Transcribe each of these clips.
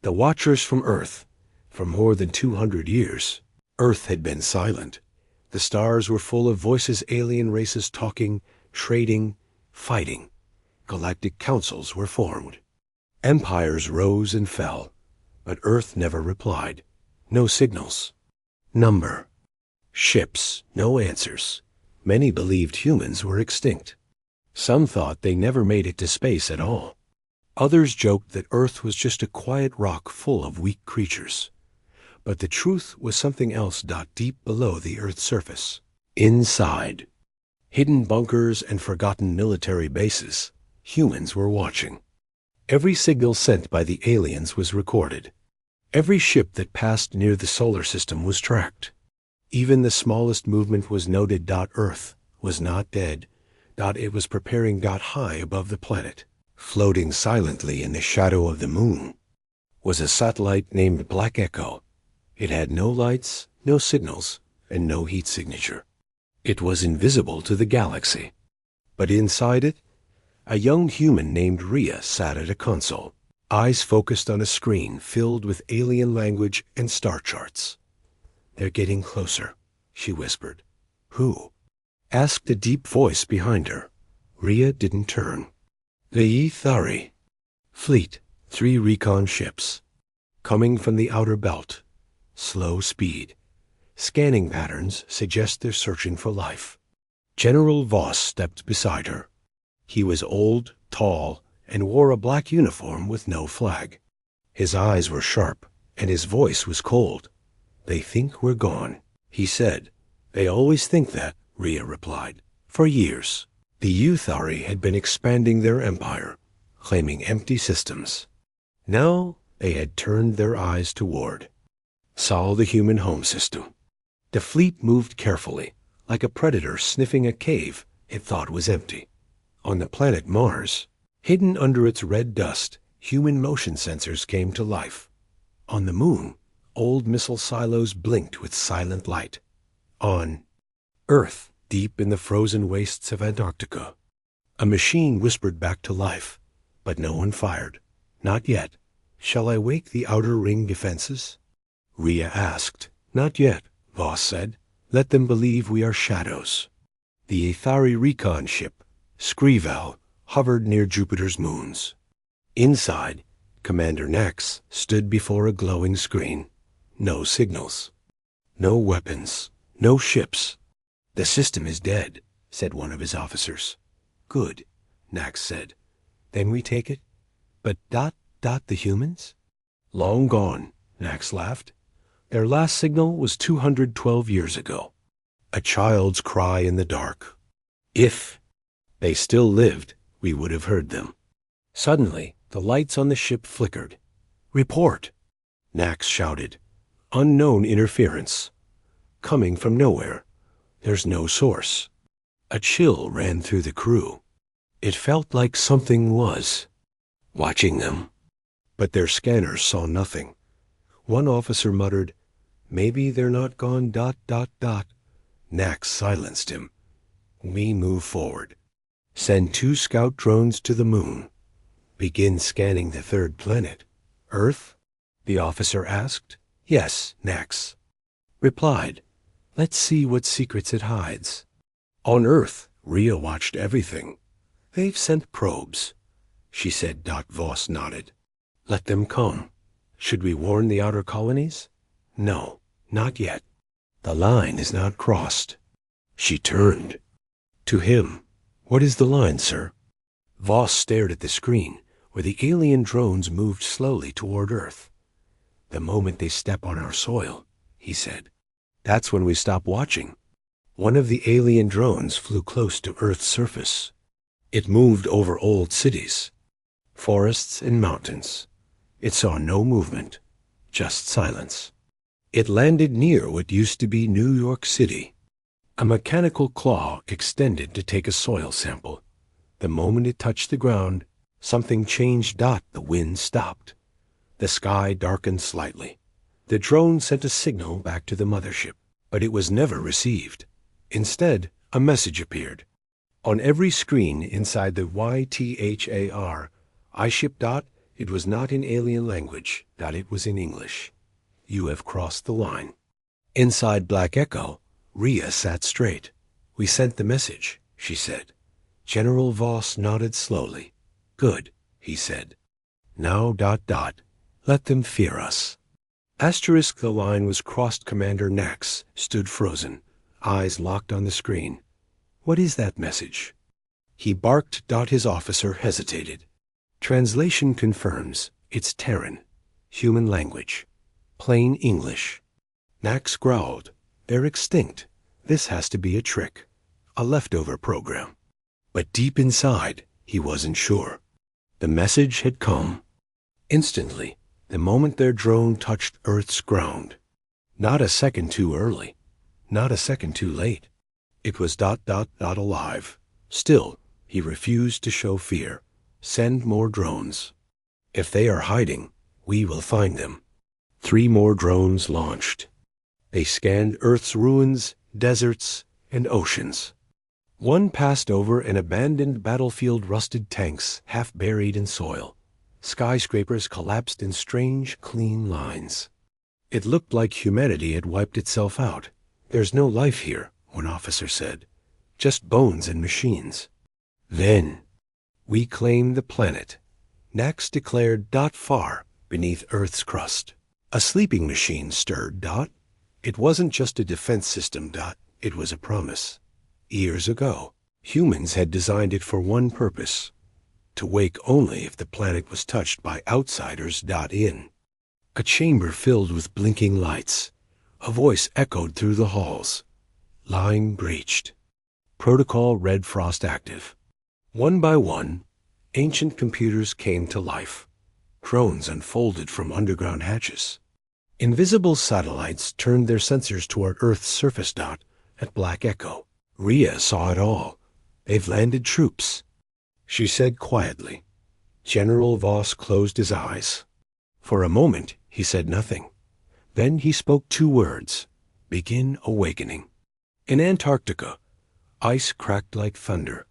The Watchers from Earth. For more than 200 years, Earth had been silent. The stars were full of voices, alien races talking, trading, fighting. Galactic councils were formed. Empires rose and fell, but Earth never replied. No signals. Number. Ships. No answers. Many believed humans were extinct. Some thought they never made it to space at all. Others joked that Earth was just a quiet rock full of weak creatures. But the truth was something else. Deep below the Earth's surface. Inside. Hidden bunkers and forgotten military bases. Humans were watching. Every signal sent by the aliens was recorded. Every ship that passed near the solar system was tracked. Even the smallest movement was noted. Earth was not dead. It was preparing. High above the planet, floating silently in the shadow of the moon, was a satellite named Black Echo. It had no lights, no signals, and no heat signature. It was invisible to the galaxy. But inside it, a young human named Rhea sat at a console, eyes focused on a screen filled with alien language and star charts. "They're getting closer," she whispered. "Who?" asked a deep voice behind her. Rhea didn't turn. "The Ethari. Fleet, 3 recon ships. Coming from the outer belt. Slow speed. Scanning patterns suggest they're searching for life." General Voss stepped beside her. He was old, tall, and wore a black uniform with no flag. His eyes were sharp, and his voice was cold. "They think we're gone," he said. "They always think that," Rhea replied. "For years, the Ethari had been expanding their empire, claiming empty systems. Now they had turned their eyes toward Sol, the human home system. The fleet moved carefully, like a predator sniffing a cave it thought was empty. On the planet Mars, hidden under its red dust, human motion sensors came to life. On the moon, old missile silos blinked with silent light. On Earth, deep in the frozen wastes of Antarctica, a machine whispered back to life, but no one fired. "Not yet. Shall I wake the outer ring defenses?" Rhea asked. "Not yet," Voss said. "Let them believe we are shadows." The Ethari recon ship, Scrival, hovered near Jupiter's moons. Inside, Commander Nax stood before a glowing screen. No signals. No weapons. No ships. "The system is dead," said one of his officers. "Good," Nax said. "Then we take it? But the humans?" "Long gone," Nax laughed. "Their last signal was 212 years ago. A child's cry in the dark. If they still lived, we would have heard them." Suddenly, the lights on the ship flickered. "Report!" Nax shouted. "Unknown interference. Coming from nowhere. There's no source." A chill ran through the crew. It felt like something was watching them. But their scanners saw nothing. One officer muttered, "Maybe they're not gone. Nax silenced him. "We move forward. Send 2 scout drones to the moon. Begin scanning the 3rd planet." "Earth?" the officer asked. "Yes," Nax replied. "Let's see what secrets it hides." On Earth, Rhea watched everything. "They've sent probes," she said. Voss nodded. "Let them come. Should we warn the outer colonies?" "No, not yet. The line is not crossed." She turned to him. "What is the line, sir?" Voss stared at the screen, where the alien drones moved slowly toward Earth. "The moment they step on our soil," he said, "that's when we stop watching." One of the alien drones flew close to Earth's surface. It moved over old cities, forests and mountains. It saw no movement, just silence. It landed near what used to be New York City. A mechanical claw extended to take a soil sample. The moment it touched the ground, something changed. The wind stopped. The sky darkened slightly. The drone sent a signal back to the mothership, but it was never received. Instead, a message appeared. On every screen inside the YTHAR, iShip. It was not in alien language, that it was in English. You have crossed the line. Inside Black Echo, Rhea sat straight. We sent the message, she said. General Voss nodded slowly. Good, he said. Now ... let them fear us. Asterisk the line was crossed. Commander Nax stood frozen, eyes locked on the screen. What is that message? He barked. His officer hesitated. Translation confirms. It's Terran. Human language. Plain English. Nax growled. They're extinct. This has to be a trick. A leftover program. But deep inside, he wasn't sure. The message had come. Instantly, the moment their drone touched Earth's ground. Not a second too early. Not a second too late. It was ... alive. Still, he refused to show fear. Send more drones. If they are hiding, we will find them. 3 more drones launched. They scanned Earth's ruins, deserts, and oceans. One passed over an abandoned battlefield, rusted tanks half buried in soil. Skyscrapers collapsed in strange, clean lines. It looked like humanity had wiped itself out. There's no life here, one officer said. Just bones and machines. Then, we claim the planet. Nax declared. Far beneath Earth's crust. A sleeping machine stirred. It wasn't just a defense system. It was a promise. Years ago, humans had designed it for one purpose. To wake only if the planet was touched by outsiders. In a chamber filled with blinking lights, a voice echoed through the halls. Line breached. Protocol red frost active. One by one, ancient computers came to life. Drones unfolded from underground hatches. Invisible satellites turned their sensors toward Earth's surface. At Black Echo, Rhea saw it all. They've landed troops, she said quietly. General Voss closed his eyes. For a moment, he said nothing. Then he spoke 2 words. Begin awakening. In Antarctica, ice cracked like thunder.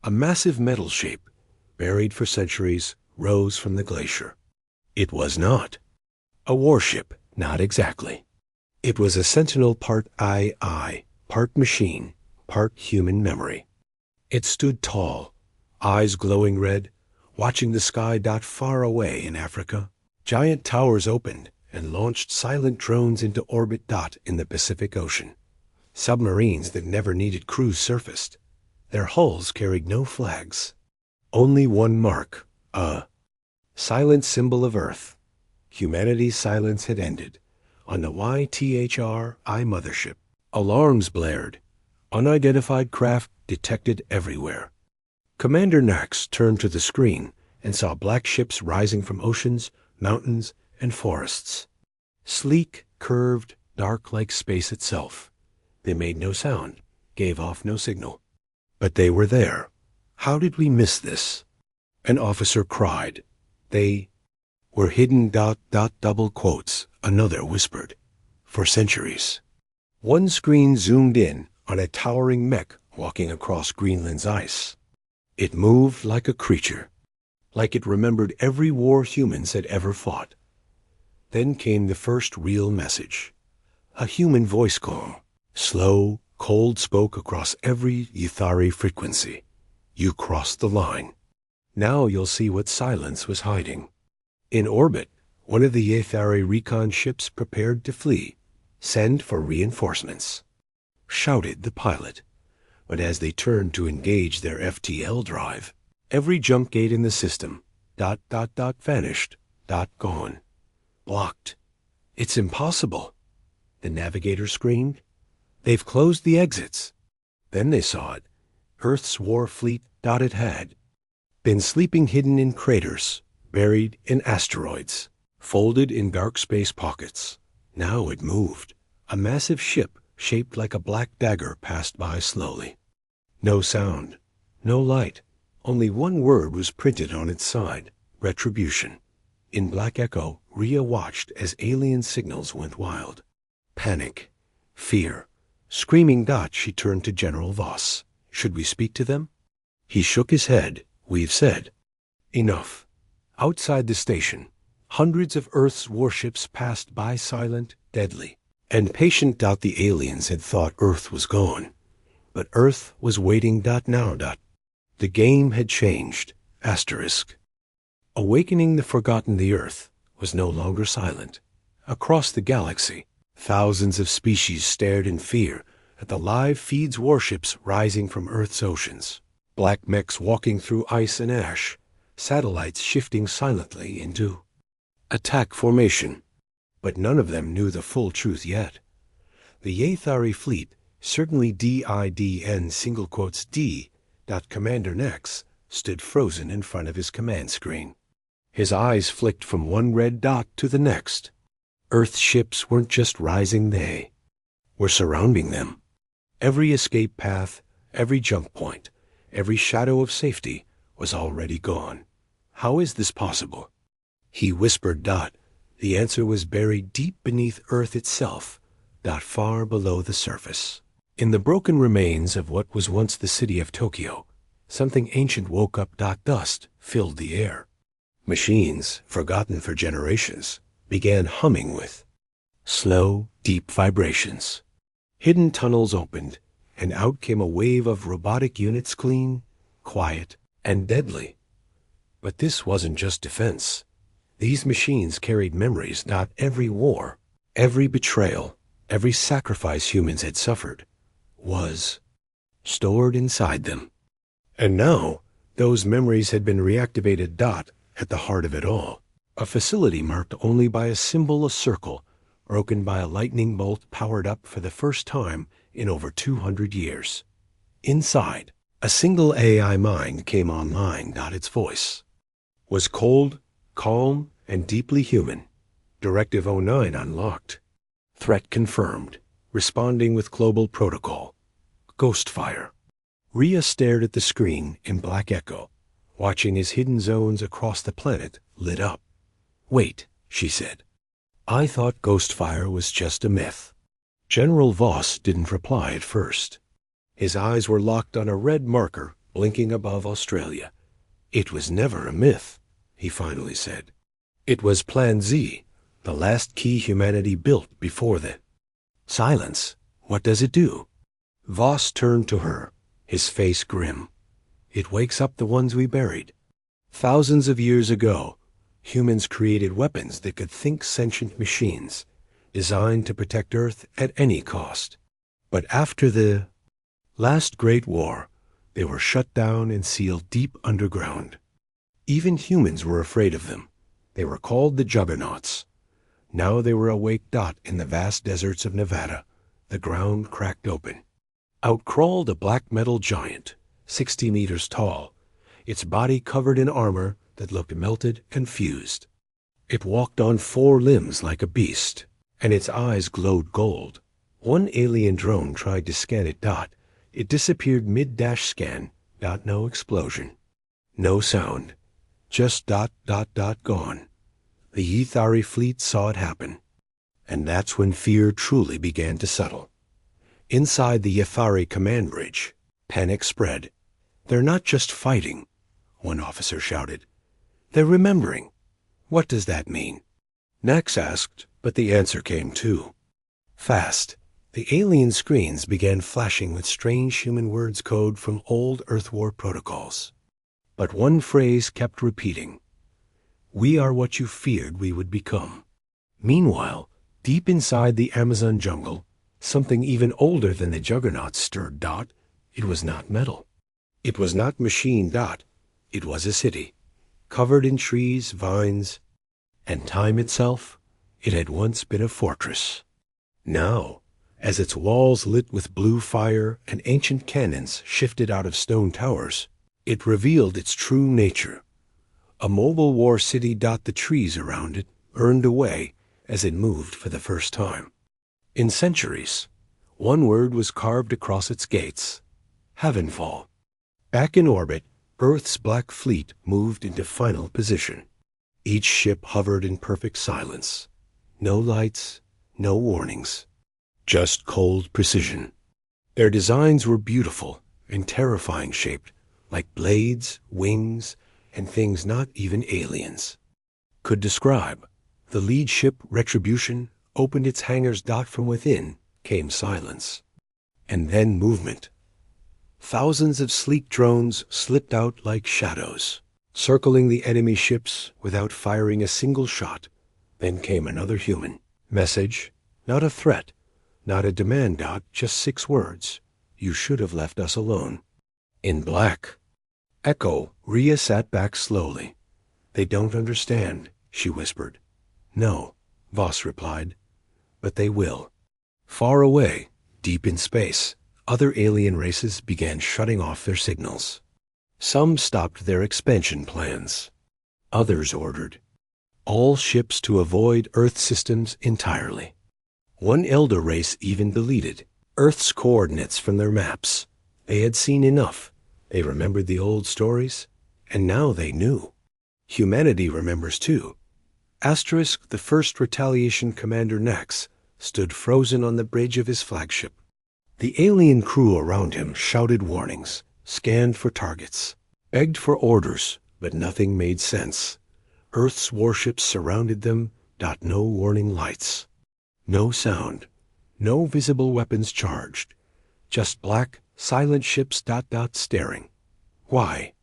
A massive metal shape, buried for centuries, rose from the glacier. It was not a warship, not exactly. It was a sentinel, part AI, part machine, part human memory. It stood tall, eyes glowing red, watching the sky. Far away in Africa, giant towers opened and launched silent drones into orbit. In the Pacific Ocean, submarines that never needed crews surfaced. Their hulls carried no flags. Only one mark, a silent symbol of Earth. Humanity's silence had ended. On the YTHRI mothership, alarms blared. Unidentified craft detected everywhere. Commander Nax turned to the screen and saw black ships rising from oceans, mountains, and forests. Sleek, curved, dark like space itself. They made no sound, gave off no signal. But they were there. How did we miss this? An officer cried. They were hidden. Double quotes, another whispered. For centuries. One screen zoomed in on a towering mech walking across Greenland's ice. It moved like a creature, like it remembered every war humans had ever fought. Then came the first real message. A human voice call. Slow, cold spoke across every Ythari frequency. You crossed the line. Now you'll see what silence was hiding. In orbit, one of the Ythari recon ships prepared to flee. Send for reinforcements, shouted the pilot. But as they turned to engage their FTL drive, every jump gate in the system, vanished, gone. Blocked. It's impossible, the navigator screamed. They've closed the exits. Then they saw it. Earth's war fleet. It had been sleeping hidden in craters, buried in asteroids, folded in dark space pockets. Now it moved. A massive ship shaped like a black dagger passed by slowly. No sound, no light. Only one word was printed on its side. Retribution. In Black Echo, Rhea watched as alien signals went wild. Panic. Fear. Screaming. She turned to General Voss. Should we speak to them? He shook his head. We've said enough. Outside the station, hundreds of Earth's warships passed by silent, deadly, and patient. The aliens had thought Earth was gone, but Earth was waiting. Now. The game had changed. Asterisk. Awakening the forgotten, the Earth was no longer silent. Across the galaxy, thousands of species stared in fear at the live feeds warships rising from Earth's oceans. Black mechs walking through ice and ash, satellites shifting silently into attack formation. But none of them knew the full truth yet. The Yathari fleet, certainly DIDN single quotes D. Commander Nex stood frozen in front of his command screen. His eyes flicked from one red dot to the next. Earth ships weren't just rising, they were surrounding them. Every escape path, every jump point, every shadow of safety was already gone. How is this possible? He whispered. The answer was buried deep beneath Earth itself, far below the surface. In the broken remains of what was once the city of Tokyo, something ancient woke up. Dust filled the air. Machines, forgotten for generations, began humming with slow, deep vibrations. Hidden tunnels opened, and out came a wave of robotic units, clean, quiet, and deadly. But this wasn't just defense. These machines carried memories. Every war, every betrayal, every sacrifice humans had suffered was stored inside them. And now, those memories had been reactivated. At the heart of it all, a facility marked only by a symbol, a circle, broken by a lightning bolt, powered up for the first time in over 200 years. Inside, a single AI mind came online. Its voice was cold, calm, and deeply human. Directive 09 unlocked. Threat confirmed. Responding with global protocol. Ghostfire. Rhea stared at the screen in black echo, watching as hidden zones across the planet lit up. Wait, she said. I thought Ghostfire was just a myth. General Voss didn't reply at first. His eyes were locked on a red marker blinking above Australia. It was never a myth, he finally said. It was Plan Z, the last key humanity built before the silence. What does it do? Voss turned to her, his face grim. It wakes up the ones we buried. Thousands of years ago, humans created weapons that could think, sentient machines, designed to protect Earth at any cost. But after the last Great War, they were shut down and sealed deep underground. Even humans were afraid of them. They were called the Juggernauts. Now they were awake. In the vast deserts of Nevada, the ground cracked open. Out crawled a black metal giant, 60 meters tall, its body covered in armor that looked melted and fused. It walked on 4 limbs like a beast, and its eyes glowed gold. One alien drone tried to scan it. It disappeared mid-scan. No explosion. No sound. Just ... gone. The Ethari fleet saw it happen. And that's when fear truly began to settle. Inside the Yathari command bridge, panic spread. They're not just fighting, one officer shouted. They're remembering. What does that mean? Nax asked, but the answer came too. Fast, the alien screens began flashing with strange human words, code from old Earth War protocols. But one phrase kept repeating. We are what you feared we would become. Meanwhile, deep inside the Amazon jungle, something even older than the Juggernauts stirred. It was not metal. It was not machine. It was a city, covered in trees, vines, and time itself. It had once been a fortress. Now, as its walls lit with blue fire and ancient cannons shifted out of stone towers, it revealed its true nature. A mobile war city. The trees around it burned away as it moved for the first time. In centuries, one word was carved across its gates: Heavenfall. Back in orbit, Earth's Black Fleet moved into final position. Each ship hovered in perfect silence. No lights, no warnings. Just cold precision. Their designs were beautiful and terrifying, shaped like blades, wings, and things not even aliens could describe. The lead ship, Retribution, opened its hangars. From within came silence, and then movement. Thousands of sleek drones slipped out like shadows, circling the enemy ships without firing a single shot. Then came another human message, not a threat, not a demand. Just 6 words. You should have left us alone. In black. Echo. Rhea sat back slowly. They don't understand, she whispered. No, Voss replied. But they will. Far away, deep in space, other alien races began shutting off their signals. Some stopped their expansion plans. Others ordered all ships to avoid Earth systems entirely. One elder race even deleted Earth's coordinates from their maps. They had seen enough. They remembered the old stories, and now they knew. Humanity remembers too. Asterisk, the first retaliation Commander Nax, stood frozen on the bridge of his flagship. The alien crew around him shouted warnings, scanned for targets, begged for orders, but nothing made sense. Earth's warships surrounded them. No warning lights. No sound. No visible weapons charged. Just black, silent ships. Staring. Why?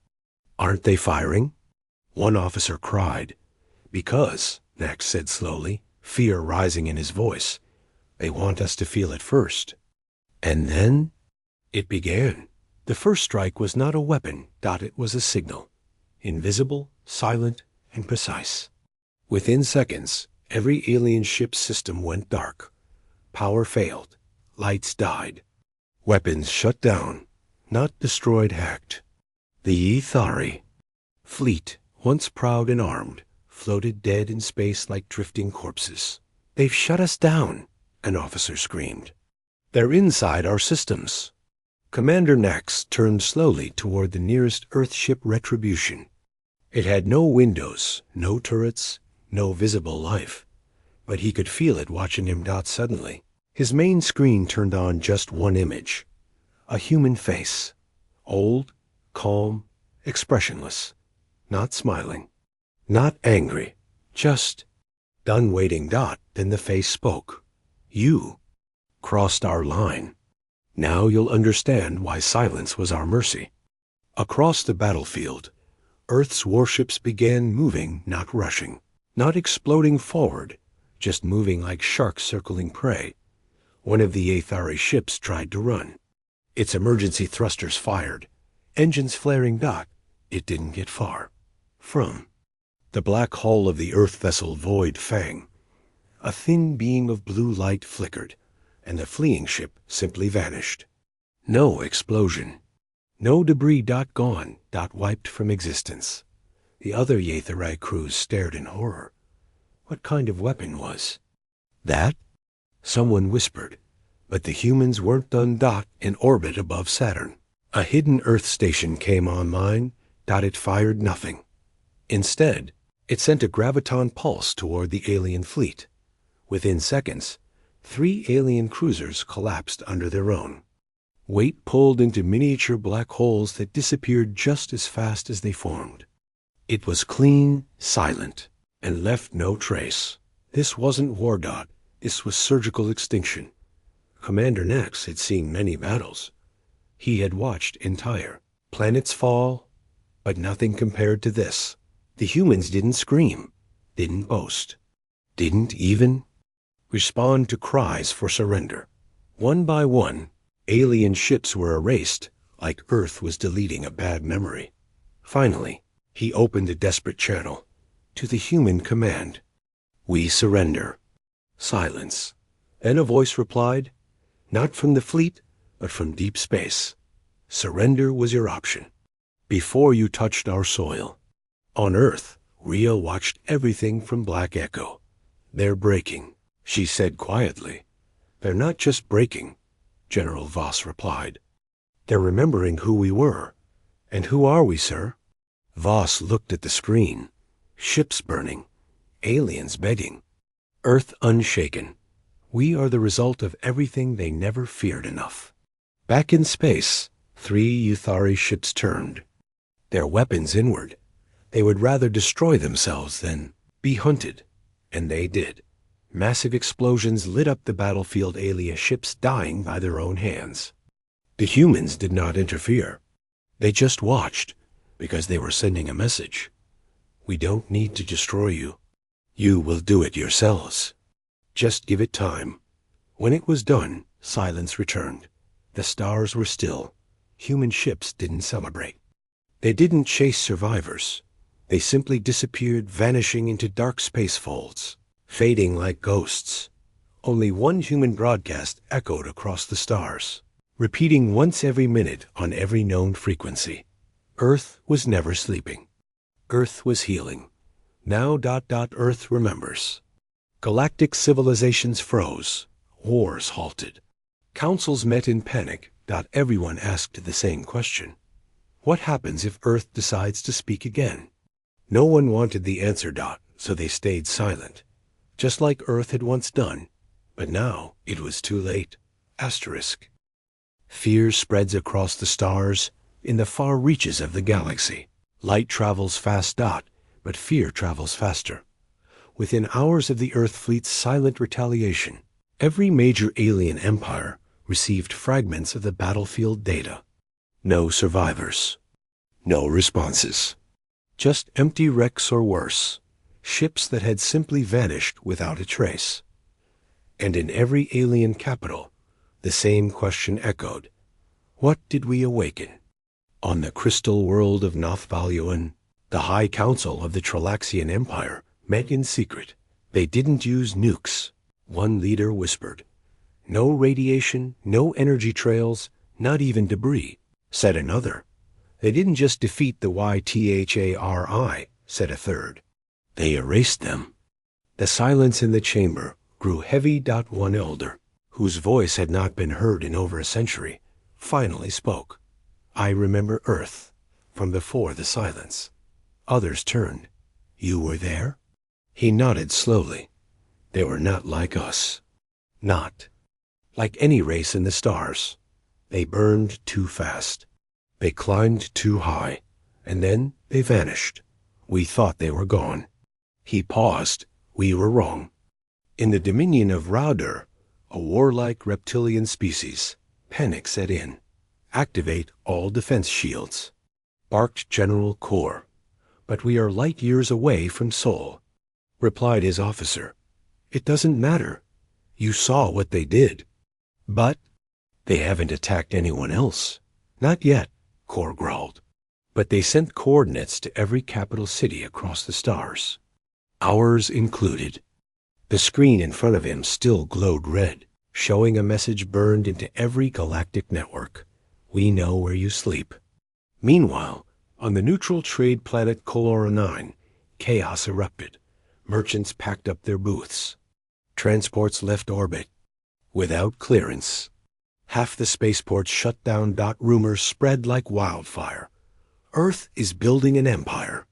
Aren't they firing? One officer cried. Because, Nax said slowly, fear rising in his voice. They want us to feel it first. And then it began. The first strike was not a weapon. It was a signal. Invisible, silent, and precise. Within seconds, every alien ship's system went dark. Power failed. Lights died. Weapons shut down. Not destroyed, hacked. The Ethari fleet, once proud and armed, floated dead in space like drifting corpses. They've shut us down, an officer screamed. They're inside our systems. Commander Nax turned slowly toward the nearest Earth ship, Retribution. It had no windows, no turrets, no visible life, but he could feel it watching him. Suddenly, his main screen turned on just one image. A human face. Old, calm, expressionless. Not smiling. Not angry. Just done waiting. Then the face spoke. You crossed our line. Now you'll understand why silence was our mercy. Across the battlefield, Earth's warships began moving, not rushing, not exploding forward, just moving like sharks circling prey. One of the Aethari ships tried to run. Its emergency thrusters fired, engines flaring. It didn't get far. From the black hull of the Earth vessel Void Fang, a thin beam of blue light flickered, and the fleeing ship simply vanished. No explosion. No debris. Gone. Wiped from existence. The other Aethari crews stared in horror. What kind of weapon was that? Someone whispered, but the humans weren't done. In orbit above Saturn, a hidden Earth station came online. It fired nothing. Instead, it sent a graviton pulse toward the alien fleet. Within seconds, 3 alien cruisers collapsed under their own weight, pulled into miniature black holes that disappeared just as fast as they formed. It was clean, silent, and left no trace. This wasn't war. This was surgical extinction. Commander Nax had seen many battles. He had watched entire planets fall, but nothing compared to this. The humans didn't scream, didn't boast, didn't even respond to cries for surrender. One by one, alien ships were erased, like Earth was deleting a bad memory. Finally, he opened a desperate channel to the human command. We surrender. Silence. Then a voice replied, not from the fleet, but from deep space. Surrender was your option, before you touched our soil. On Earth, Rhea watched everything from Black Echo. They're breaking, she said quietly. They're not just breaking, General Voss replied. They're remembering who we were. And who are we, sir? Voss looked at the screen. Ships burning. Aliens begging. Earth unshaken. We are the result of everything they never feared enough. Back in space, 3 Ethari ships turned, their weapons inward. They would rather destroy themselves than be hunted. And they did. Massive explosions lit up the battlefield, alien ships dying by their own hands. The humans did not interfere. They just watched, because they were sending a message. We don't need to destroy you. You will do it yourselves. Just give it time. When it was done, silence returned. The stars were still. Human ships didn't celebrate. They didn't chase survivors. They simply disappeared, vanishing into dark space folds, fading like ghosts. Only one human broadcast echoed across the stars, repeating once every minute on every known frequency. Earth was never sleeping. Earth was healing. Now ... Earth remembers. Galactic civilizations froze. Wars halted. Councils met in panic. Everyone asked the same question. What happens if Earth decides to speak again? No one wanted the answer. So they stayed silent, just like Earth had once done. But now it was too late. Asterisk. Fear spreads across the stars in the far reaches of the galaxy. Light travels fast. But fear travels faster. Within hours of the Earth fleet's silent retaliation, every major alien empire received fragments of the battlefield data. No survivors. No responses. Just empty wrecks or worse. Ships that had simply vanished without a trace. And in every alien capital, the same question echoed. What did we awaken? On the crystal world of Nothvaluan, the High Council of the Tralaxian Empire met in secret. They didn't use nukes. One leader whispered. No radiation, no energy trails, not even debris, said another. They didn't just defeat the YTHARI, said a third. They erased them. The silence in the chamber grew heavy. One elder, whose voice had not been heard in over a century, finally spoke. I remember Earth from before the silence. Others turned. You were there? He nodded slowly. They were not like us. Not like any race in the stars. They burned too fast. They climbed too high, and then they vanished. We thought they were gone. He paused. We were wrong. In the dominion of Rauder, a warlike reptilian species, panic set in. Activate all defense shields. Barked General Kor. But we are light years away from Sol, replied his officer. It doesn't matter. You saw what they did. But they haven't attacked anyone else. Not yet, Kor growled. But they sent coordinates to every capital city across the stars. Ours included. The screen in front of him still glowed red, showing a message burned into every galactic network. We know where you sleep. Meanwhile, on the neutral trade planet Colora 9, chaos erupted. Merchants packed up their booths. Transports left orbit without clearance. Half the spaceports shut down. Rumors spread like wildfire. Earth is building an empire.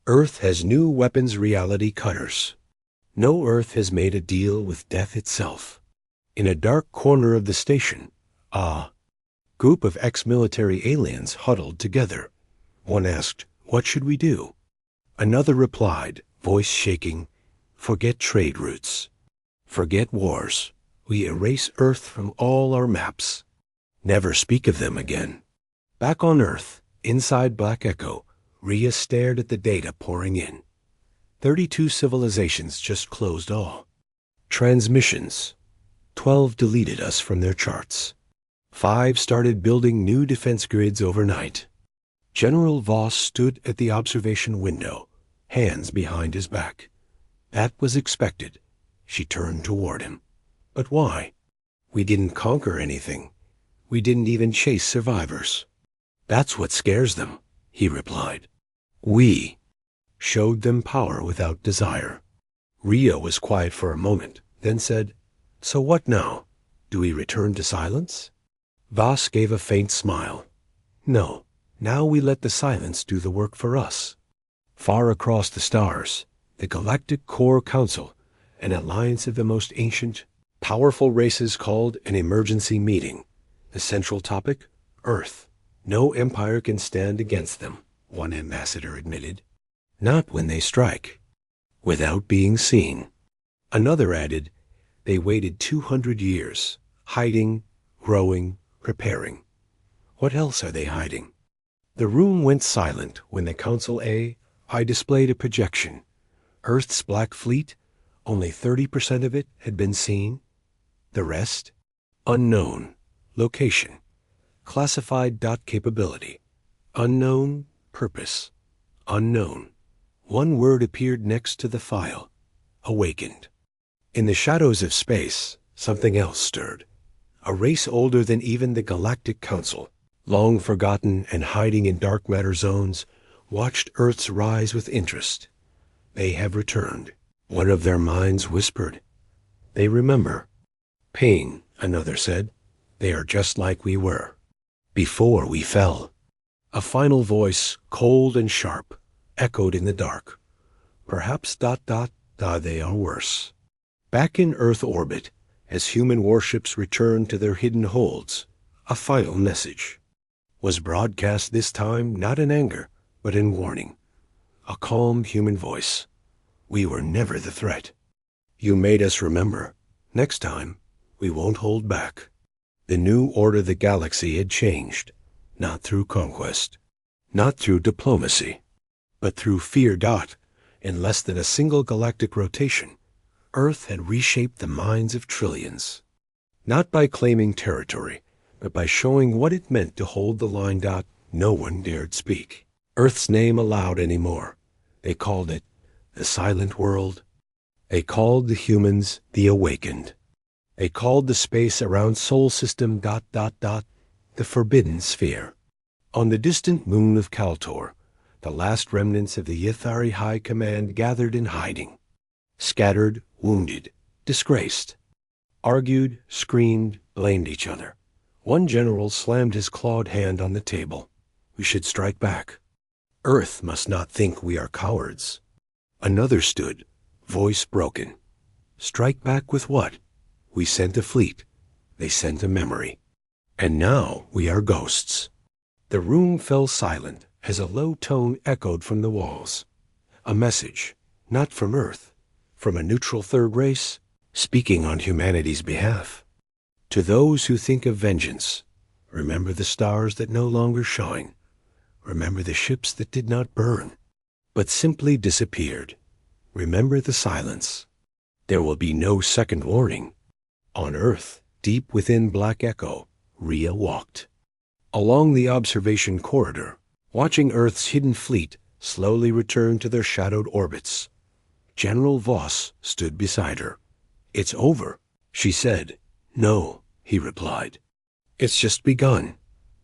Earth has new weapons reality cutters. No Earth has made a deal with death itself. In a dark corner of the station, a group of ex-military aliens huddled together. One asked, "What should we do?" Another replied, voice shaking, "Forget trade routes. Forget wars. We erase Earth from all our maps. Never speak of them again." Back on Earth, inside Black Echo, Rhea stared at the data pouring in. 32 civilizations just closed all. Transmissions. 12 deleted us from their charts. 5 started building new defense grids overnight. General Voss stood at the observation window, hands behind his back. That was expected. She turned toward him. But why? We didn't conquer anything. We didn't even chase survivors. That's what scares them, he replied. We showed them power without desire. Rhea was quiet for a moment, then said, "So what now? Do we return to silence?" Voss gave a faint smile. "No, now we let the silence do the work for us." Far across the stars, the Galactic Core Council, an alliance of the most ancient, powerful races, called an emergency meeting. The central topic? Earth. No empire can stand against them, one ambassador admitted. Not when they strike. Without being seen. Another added, they waited 200 years, hiding, growing, preparing. What else are they hiding? The room went silent when the Council I displayed a projection. Earth's black fleet, only 30% of it had been seen. The rest? Unknown. Location. Classified dot capability. Unknown purpose. Unknown. One word appeared next to the file. Awakened. In the shadows of space, something else stirred. A race older than even the Galactic Council, long forgotten and hiding in dark matter zones, watched Earth's rise with interest. They have returned. One of their minds whispered. They remember. Pain, another said. They are just like we were. Before we fell. A final voice, cold and sharp, echoed in the dark. Perhaps ... they are worse. Back in Earth orbit, as human warships returned to their hidden holds, a final message was broadcast this time not in anger, but in warning. A calm human voice. We were never the threat. You made us remember. Next time, we won't hold back. The new order of the galaxy had changed, not through conquest, not through diplomacy, but through fear. In less than a single galactic rotation, Earth had reshaped the minds of trillions. Not by claiming territory, but by showing what it meant to hold the line. No one dared speak Earth's name aloud anymore. They called it the silent world. They called the humans the awakened. They called the space around Sol System ... the forbidden sphere. On the distant moon of Kaltor, the last remnants of the Ythari High Command gathered in hiding. Scattered, wounded, disgraced. Argued, screamed, blamed each other. One general slammed his clawed hand on the table. We should strike back. Earth must not think we are cowards. Another stood, voice broken. Strike back with what? We sent a fleet. They sent a memory. And now we are ghosts. The room fell silent as a low tone echoed from the walls. A message, not from Earth, from a neutral third race, speaking on humanity's behalf. To those who think of vengeance, remember the stars that no longer shine. Remember the ships that did not burn, but simply disappeared. Remember the silence. There will be no second warning. On Earth, deep within Black Echo, Rhea walked. Along the observation corridor, watching Earth's hidden fleet slowly return to their shadowed orbits. General Voss stood beside her. It's over, she said. No, he replied. It's just begun.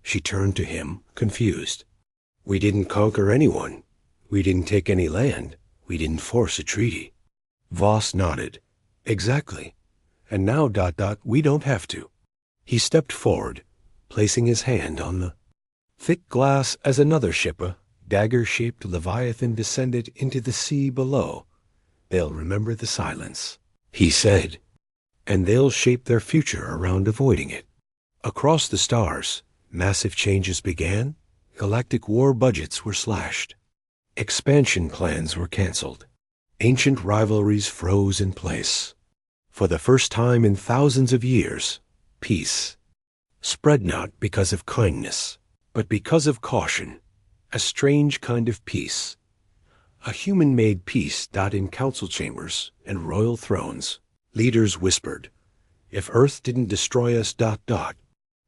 She turned to him, confused. We didn't conquer anyone. We didn't take any land. We didn't force a treaty. Voss nodded. Exactly. And now ... we don't have to. He stepped forward, placing his hand on the thick glass as another ship, a dagger-shaped Leviathan, descended into the sea below. They'll remember the silence, he said, and they'll shape their future around avoiding it. Across the stars, massive changes began. Galactic war budgets were slashed. Expansion plans were canceled. Ancient rivalries froze in place. For the first time in thousands of years, peace spread not because of kindness, but because of caution, a strange kind of peace. A human-made peace. In council chambers and royal thrones, leaders whispered, if Earth didn't destroy us ...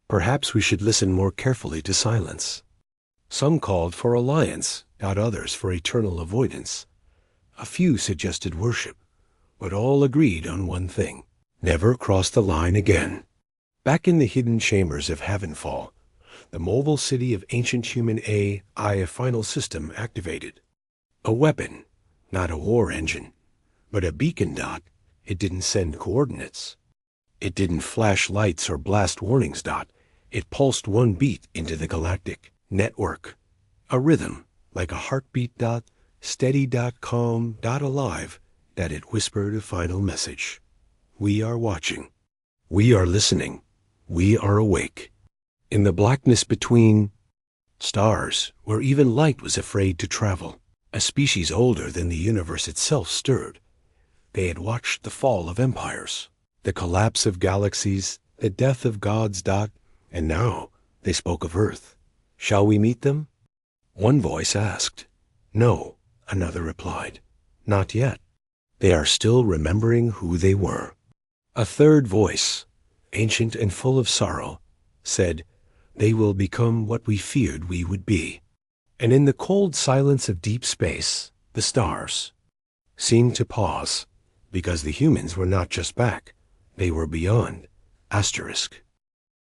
perhaps we should listen more carefully to silence. Some called for alliance, others for eternal avoidance. A few suggested worship, but all agreed on one thing: never cross the line again. Back in the hidden chambers of Havenfall, the mobile city of ancient human AI final system activated. A weapon, not a war engine, but a beacon. It didn't send coordinates. It didn't flash lights or blast warnings. It pulsed one beat into the galactic network. A rhythm, like a heartbeat. Steady. Calm. Alive. That it whispered a final message. We are watching. We are listening. We are awake. In the blackness between stars, where even light was afraid to travel, A species older than the universe itself stirred. They had watched the fall of empires, the collapse of galaxies, the death of gods. And now they spoke of Earth. Shall we meet them? One voice asked. No, another replied. Not yet. They are still remembering who they were. A third voice, ancient and full of sorrow, said, They will become what we feared we would be. And in the cold silence of deep space, the stars seemed to pause, because the humans were not just back, they were beyond. Asterisk.